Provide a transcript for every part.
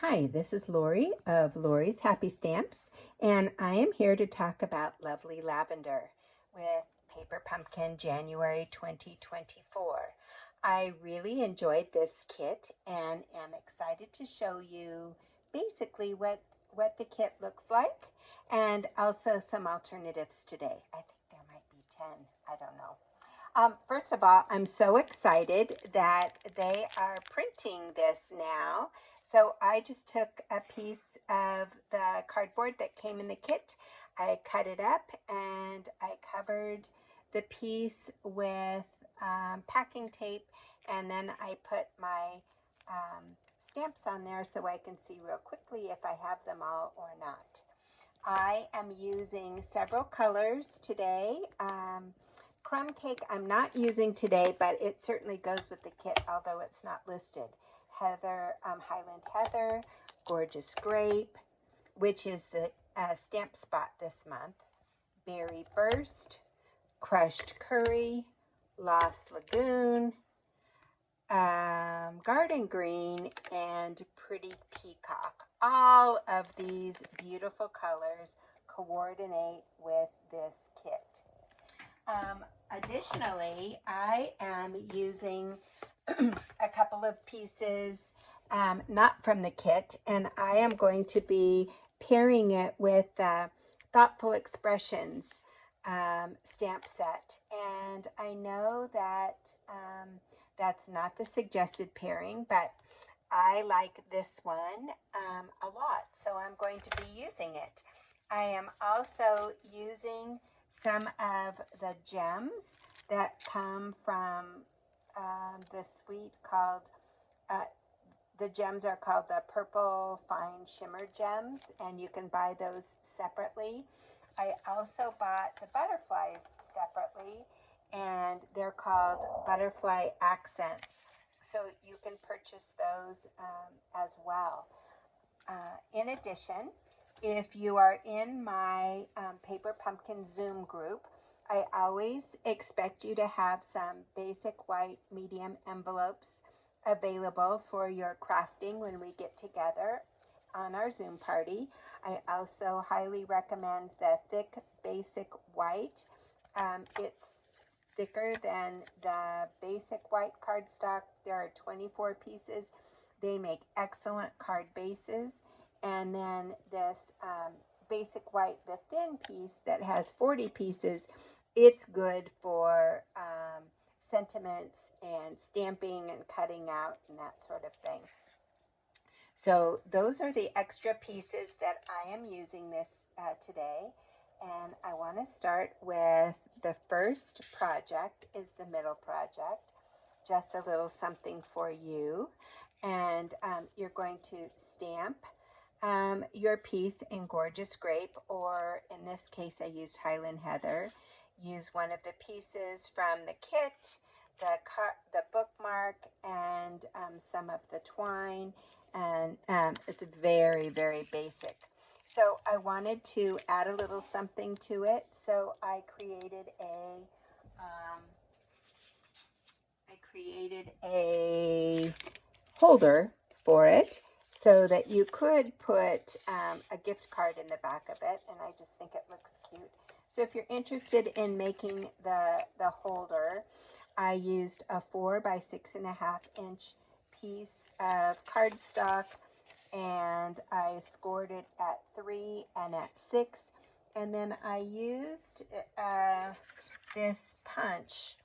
Hi, this is Lori of Lori's Happy Stamps, and I am here to talk about Lovely Lavender with Paper Pumpkin January 2024. I really enjoyed this kit and am excited to show you basically what the kit looks like and also some alternatives today. I think there might be 10, I don't know. First of all, I'm so excited that they are printing this now. So I just took a piece of the cardboard that came in the kit. I cut it up and I covered the piece with packing tape, and then I put my stamps on there so I can see real quickly if I have them all or not. I am using several colors today. Crumb cake I'm not using today, but it certainly goes with the kit, although it's not listed. Heather, Highland Heather, Gorgeous Grape, which is the stamp spot this month. Berry Burst, Crushed Curry, Lost Lagoon, Garden Green, and Pretty Peacock. All of these beautiful colors coordinate with this kit. Additionally, I am using a couple of pieces not from the kit, and I am going to be pairing it with the Thoughtful Expressions stamp set. And I know that that's not the suggested pairing, but I like this one a lot, so I'm going to be using it. I am also using some of the gems that come from the suite called, the gems are called the Purple Fine Shimmer Gems, and you can buy those separately. I also bought the butterflies separately, and they're called Butterfly Accents, so you can purchase those as well. In addition, if you are in my Paper Pumpkin Zoom group, I always expect you to have some basic white medium envelopes available for your crafting when we get together on our Zoom party. I also highly recommend the thick basic white. It's thicker than the basic white cardstock. There are 24 pieces. They make excellent card bases. And then this basic white, the thin piece that has 40 pieces, it's good for sentiments and stamping and cutting out and that sort of thing. So those are the extra pieces that I am using this today. And I want to start with the first project is the middle project. Just a little something for you. And you're going to stamp your piece in Gorgeous Grape, or in this case I used Highland Heather. Use one of the pieces from the kit, the bookmark, and some of the twine, and it's very, very basic. So I wanted to add a little something to it, so I created a holder for it, so that you could put a gift card in the back of it, and I just think it looks cute. So if you're interested in making the holder, I used a 4 by 6.5 inch piece of cardstock, and I scored it at 3 and at 6, and then I used this punch.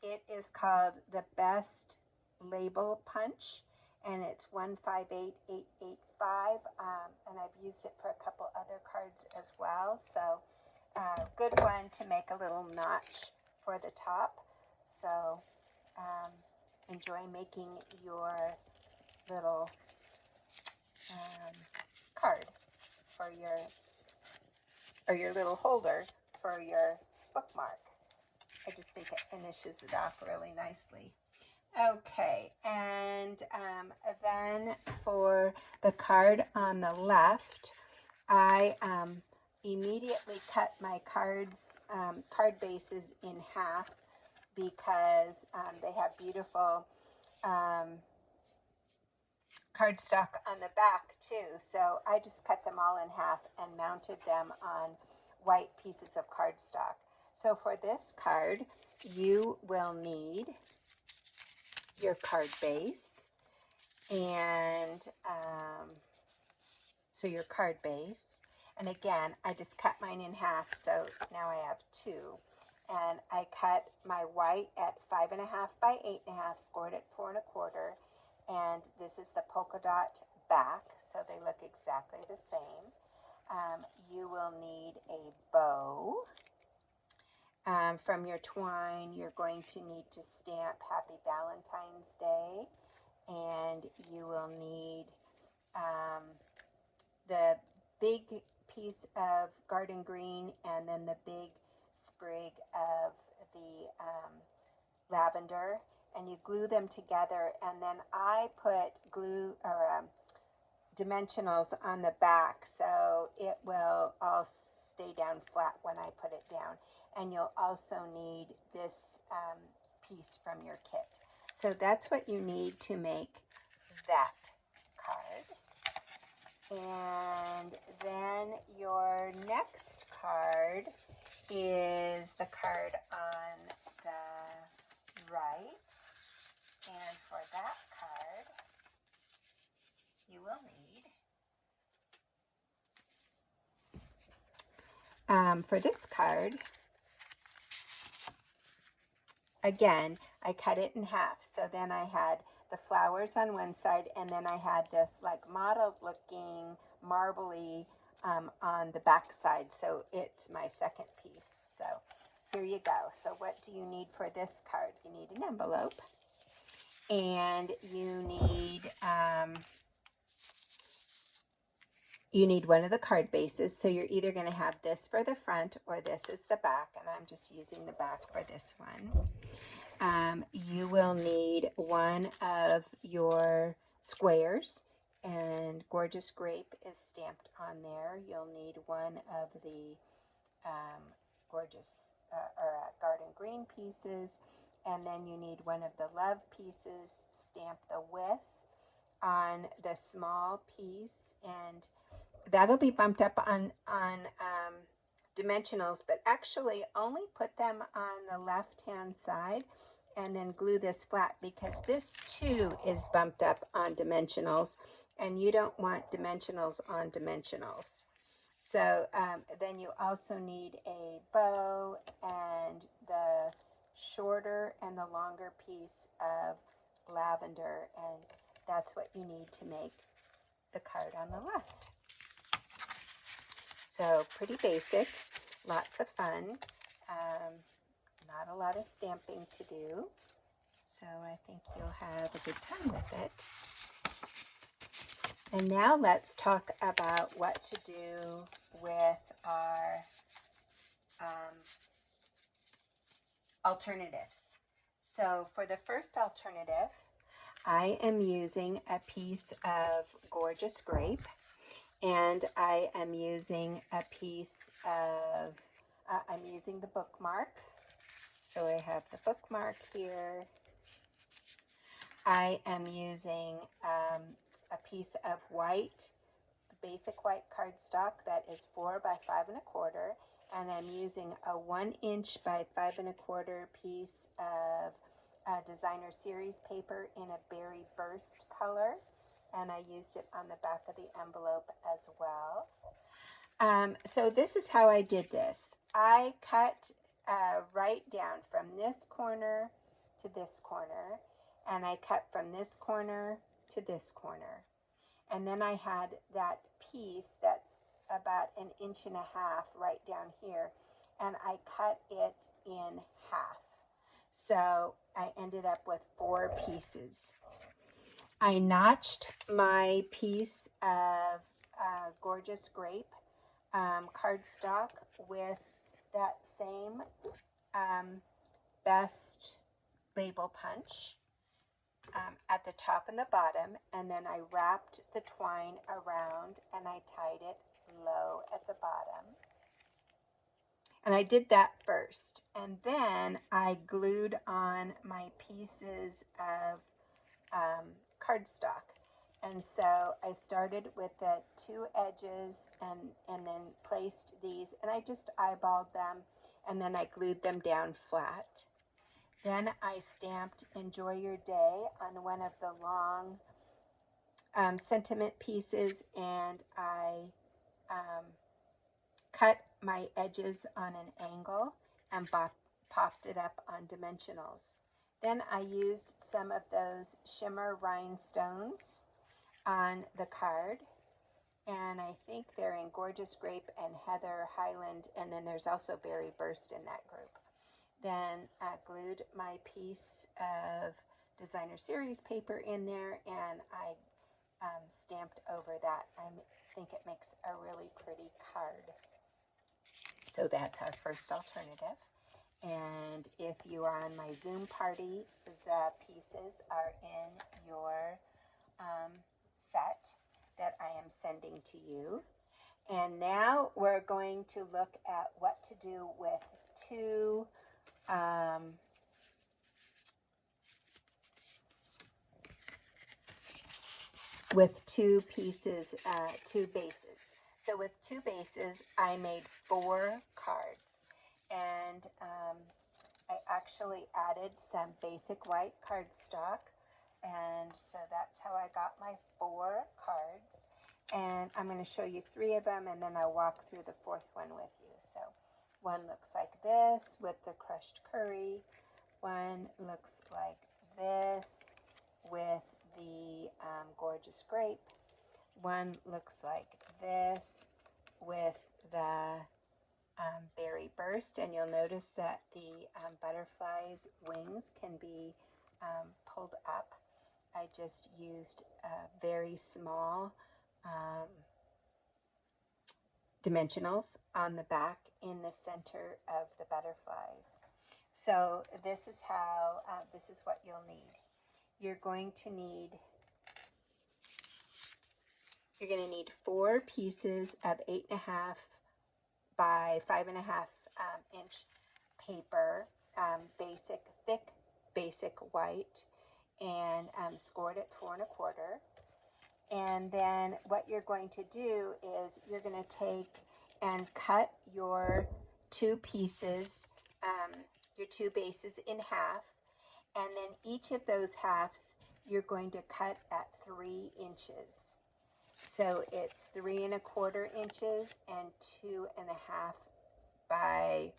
It is called the Best Label Punch, and it's 158885, and I've used it for a couple other cards as well. So good one to make a little notch for the top. So enjoy making your little card for your little holder for your bookmark. I just think it finishes it off really nicely. Okay, and then for the card on the left, I immediately cut my card bases in half because they have beautiful cardstock on the back too. So I just cut them all in half and mounted them on white pieces of cardstock. So for this card, you will need your card base and so your card base. And again, I just cut mine in half, so now I have two. And I cut my white at 5.5 by 8.5, scored at 4 1/4. And this is the polka dot back, so they look exactly the same. You will need a bow. From your twine, you're going to need to stamp Happy Valentine's Day. And you will need the big piece of garden green and then the big sprig of the lavender, and you glue them together. And then I put glue or dimensionals on the back so it will all stay down flat when I put it down. And you'll also need this piece from your kit. So that's what you need to make that card. And then your next card is the card on the right. And for that card, you will need, for this card, again, I cut it in half. So then I had the flowers on one side, and then I had this like mottled looking marbly on the back side. So it's my second piece. So here you go. So what do you need for this card? You need an envelope, and you need one of the card bases. So you're either going to have this for the front or this is the back, and I'm just using the back for this one. You will need one of your squares, and Gorgeous Grape is stamped on there. You'll need one of the garden green pieces, and then you need one of the love pieces. Stamp the width on the small piece, and that'll be bumped up on dimensionals, but actually only put them on the left-hand side and then glue this flat, because this too is bumped up on dimensionals, and you don't want dimensionals on dimensionals. So then you also need a bow and the shorter and the longer piece of lavender, and that's what you need to make the card on the left. So pretty basic, lots of fun, not a lot of stamping to do, so I think you'll have a good time with it. And now let's talk about what to do with our alternatives. So for the first alternative, I am using a piece of Gorgeous Grape, and I am using a piece of, I'm using the bookmark. So I have the bookmark here. I am using a piece of white, basic white cardstock that is 4 by 5 1/4, and I'm using a 1 inch by 5 1/4 piece of designer series paper in a berry burst color, and I used it on the back of the envelope as well. So this is how I did this. I cut right down from this corner to this corner, and I cut from this corner to this corner. And then I had that piece that's about 1.5 inches right down here, and I cut it in half. So I ended up with 4 pieces. I notched my piece of Gorgeous Grape cardstock with that same best label punch at the top and the bottom, and then I wrapped the twine around and I tied it low at the bottom. And I did that first, and then I glued on my pieces of cardstock, And so I started with the two edges and then placed these, and I just eyeballed them, and then I glued them down flat. Then I stamped Enjoy Your Day on one of the long sentiment pieces, and I cut my edges on an angle and popped it up on dimensionals. Then I used some of those shimmer rhinestones on the card, and I think they're in Gorgeous Grape and Heather Highland, and then there's also Berry Burst in that group. Then I glued my piece of designer series paper in there, and I stamped over that. I think it makes a really pretty card. So that's our first alternative. And if you are on my Zoom party, the pieces are in your set that I am sending to you. And now we're going to look at what to do with two pieces, two bases. So with two bases, I made 4 cards, and I actually added some basic white cardstock, and so that's how I got my 4 cards. And I'm going to show you 3 of them, and then I'll walk through the 4th one with you. So one looks like this with the crushed curry. One looks like this with the Gorgeous Grape. One looks like this with the Berry Burst, and you'll notice that the butterfly's wings can be pulled up. I just used very small dimensionals on the back in the center of the butterflies. So this is how, this is what you'll need. You're going to need 4 pieces of 8.5 by 5.5 inch paper, thick basic white, and scored at 4 1/4. And then what you're going to do is you're going to take and cut your 2 pieces, your 2 bases in half, and then each of those halves you're going to cut at 3 inches. So it's 3 1/4 inches and 2.5 by,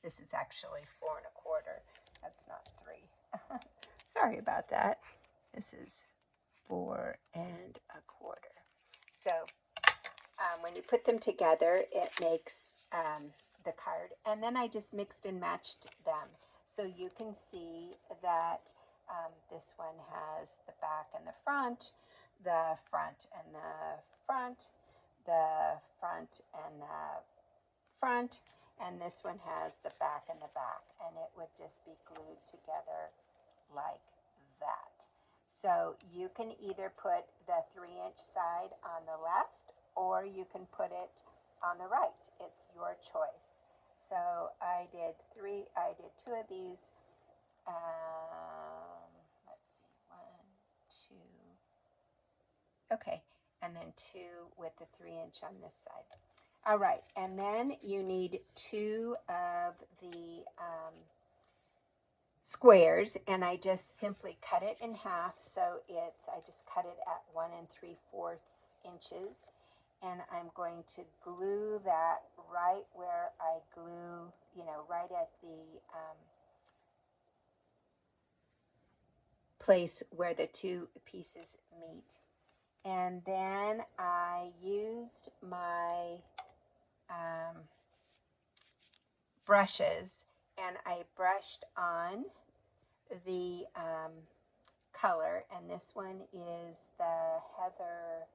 this is actually 4 1/4. That's not 3. Sorry about that. This is 4 1/4. So when you put them together, it makes the card. And then I just mixed and matched them. So you can see that this one has the back and the front and the front, the front and the front, and this one has the back and the back, and it would just be glued together like that. So you can either put the 3-inch side on the left, or you can put it on the right. It's your choice. So I did 2 of these. Let's see, 1, 2. Okay, and then 2 with the 3-inch on this side. All right, and then you need 2 of the squares, and I just simply cut it in half. So I just cut it at 1 3/4 inches, and I'm going to glue that right where I glue, right at the place where the 2 pieces meet. And then I used my brushes, and I brushed on the color, and this one is the Heather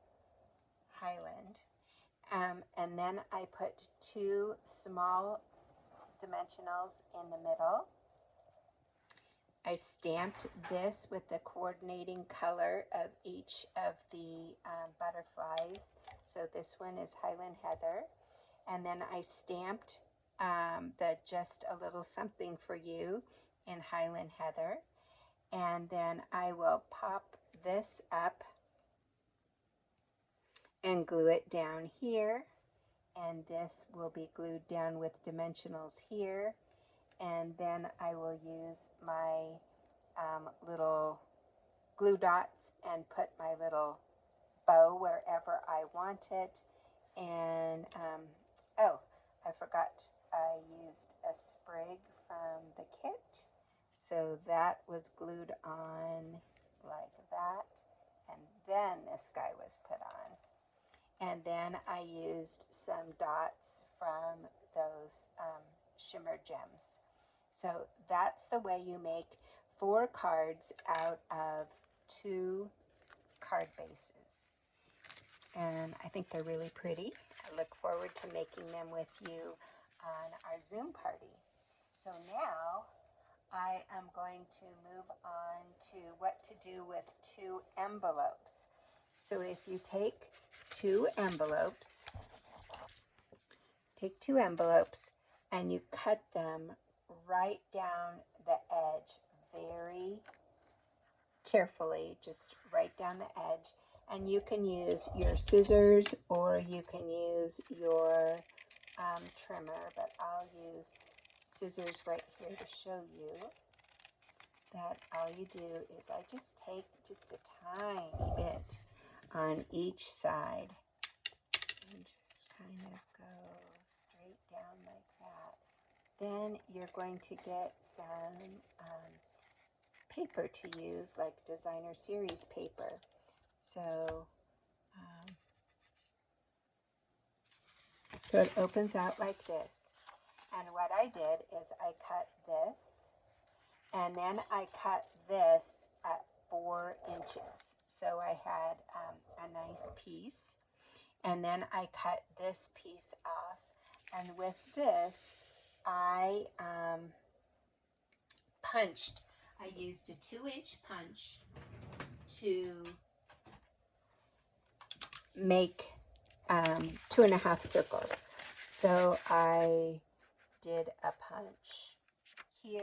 Highland. And then I put 2 small dimensionals in the middle. I stamped this with the coordinating color of each of the butterflies. So this one is Highland Heather. And then I stamped the Just a Little Something for You in Highland Heather. And then I will pop this up and glue it down here. And this will be glued down with dimensionals here. And then I will use my little glue dots and put my little bow wherever I want it. And oh, I forgot I used a sprig from the kit. So that was glued on like that. And then this guy was put on. And then I used some dots from those shimmer gems. So that's the way you make 4 cards out of 2 card bases. And I think they're really pretty. I look forward to making them with you on our Zoom party. So now I am going to move on to what to do with 2 envelopes. So if you take 2 envelopes, and you cut them right down the edge very carefully, just right down the edge. And you can use your scissors or you can use your trimmer, but I'll use scissors right here to show you that all you do is I just take just a tiny bit on each side and just kind of go straight down like that. Then you're going to get some paper to use, like designer series paper. So it opens out like this. And what I did is I cut this, and then I cut this at 4 inches. So I had a nice piece, and then I cut this piece off. And with this, I punched. I used a 2-inch punch to make 2.5 circles. So I did a punch here,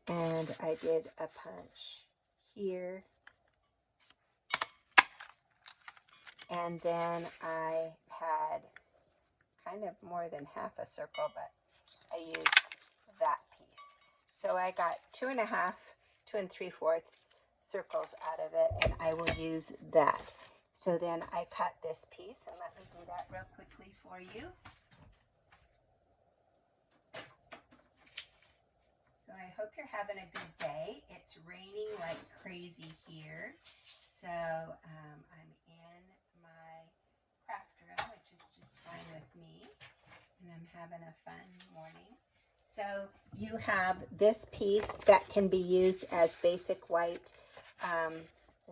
and I did a punch here, and then I had kind of more than half a circle, but I used that piece. So I got 2.5, 2 3/4 circles out of it, and I will use that. So then I cut this piece, and let me do that real quickly for you. So I hope you're having a good day. It's raining like crazy here. So I'm in my craft room, which is just fine with me. And I'm having a fun morning. So you have this piece that can be used as basic white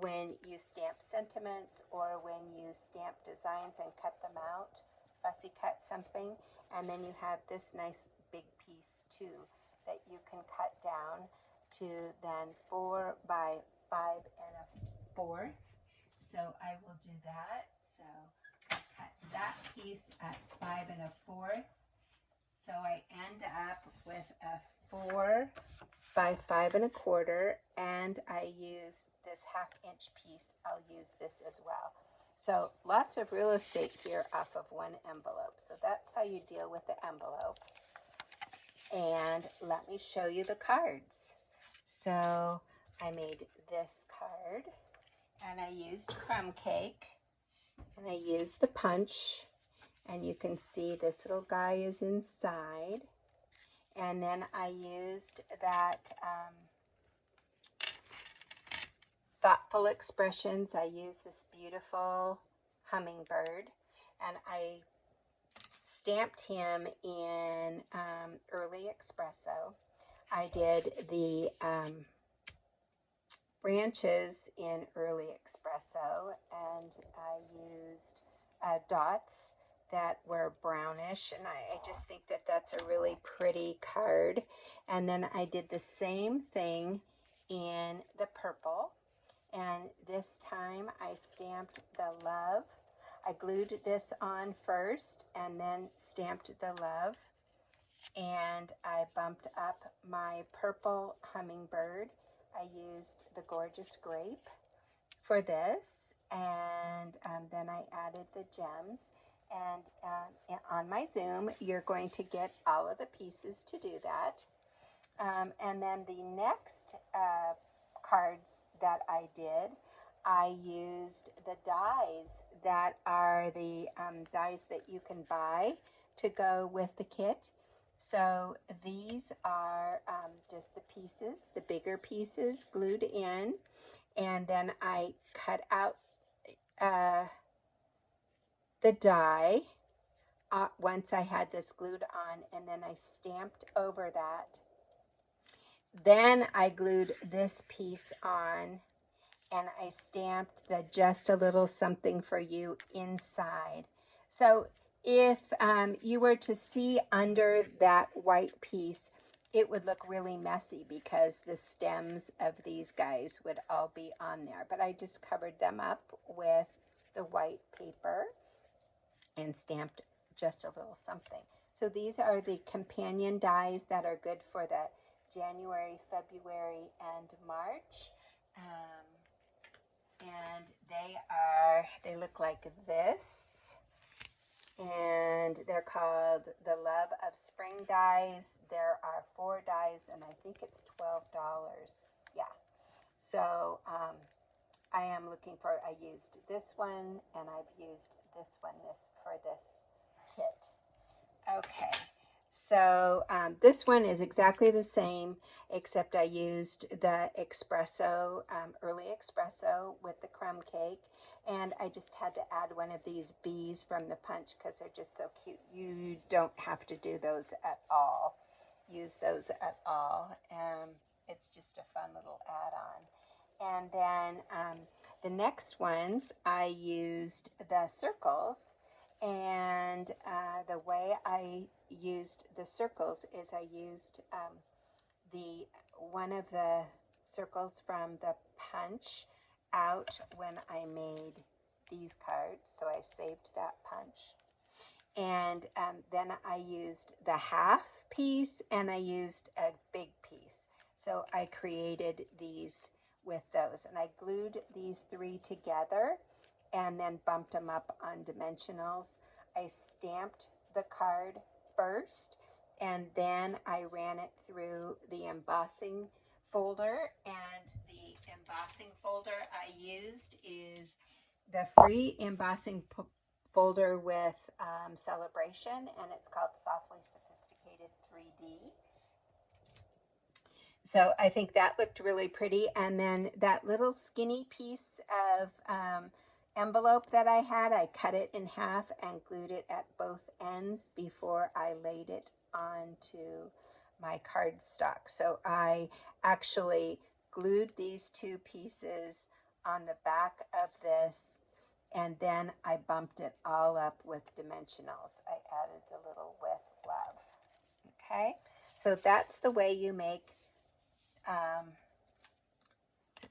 when you stamp sentiments or when you stamp designs and cut them out, fussy cut something. And then you have this nice big piece too that you can cut down to then 4 by 5 1/4. So I will do that. So I cut that piece at 5 1/4. So I end up with a 4 by 5 1/4, and I use this 1/2-inch piece. I'll use this as well. So lots of real estate here off of 1 envelope. So that's how you deal with the envelope. And let me show you the cards. So I made this card, and I used crumb cake, and I used the punch, and you can see this little guy is inside. And then I used that thoughtful expressions. I used this beautiful hummingbird, and I stamped him in early espresso. I did the branches in early espresso, and I used dots that were brownish, and I just think that that's a really pretty card. And then I did the same thing in the purple, and this time I stamped the love. I glued this on first and then stamped the love, and I bumped up my purple hummingbird. I used the gorgeous grape for this, and then I added the gems. And on my Zoom, you're going to get all of the pieces to do that. And then the next cards that I did, I used the dies that are the dies that you can buy to go with the kit. So these are just the pieces, the bigger pieces glued in. And then I cut out the die once I had this glued on, and then I stamped over that. Then I glued this piece on, and I stamped the "just a little something for you" inside. So if you were to see under that white piece, it would look really messy because the stems of these guys would all be on there. But I just covered them up with the white paper and stamped "just a little something." So these are the companion dies that are good for the January, February, and March. And they look like this. And they're called the Love of Spring dies. There are 4 dies, and I think it's $12. Yeah. So I am looking for, I used this one, and I've used this one for this kit. Okay. So this one is exactly the same, except I used the espresso, early espresso with the crumb cake. And I just had to add one of these bees from the punch because they're just so cute. You don't have to do those at all. Use those at all. It's just a fun little add-on. And then the next ones, I used the circles. And the way I used the circles is I used one of the circles from the punch out when I made these cards, so I saved that punch. And then I used the half piece, and I used a big piece. So I created these with those, and I glued these 3 together and then bumped them up on dimensionals. I stamped the card first, and then I ran it through the embossing folder. And the embossing folder I used is the free embossing folder with Celebration, and it's called Softly Sophisticated 3D. So I think that looked really pretty. And then that little skinny piece of envelope that I had, I cut it in half and glued it at both ends before I laid it onto my cardstock. So I actually glued these 2 pieces on the back of this, and then I bumped it all up with dimensionals. I added the little "with love." Okay, so that's the way you make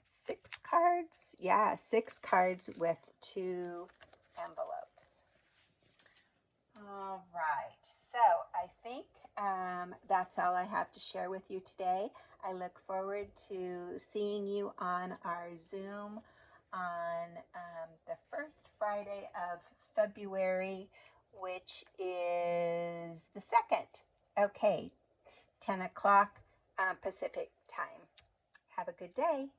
6 cards? Yeah, 6 cards with 2 envelopes. All right, so I think that's all I have to share with you today. I look forward to seeing you on our Zoom on the first Friday of February, which is the 2nd. Okay, 10 o'clock Pacific time. Have a good day.